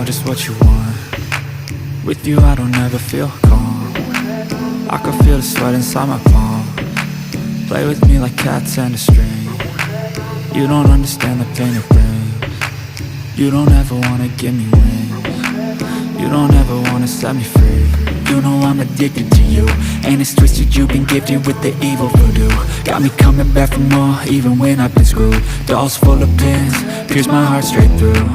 know just what you want. With you I don't ever feel calm. I can feel the sweat inside my palm. Play with me like cats and a string. You don't understand the pain it brings. You don't ever wanna give me wings. You don't ever wanna set me free. You know I'm addicted to you, and it's twisted, you've been gifted with the evil voodoo. Got me coming back for more, even when I've been screwed. Dolls full of pins, pierce my heart straight through.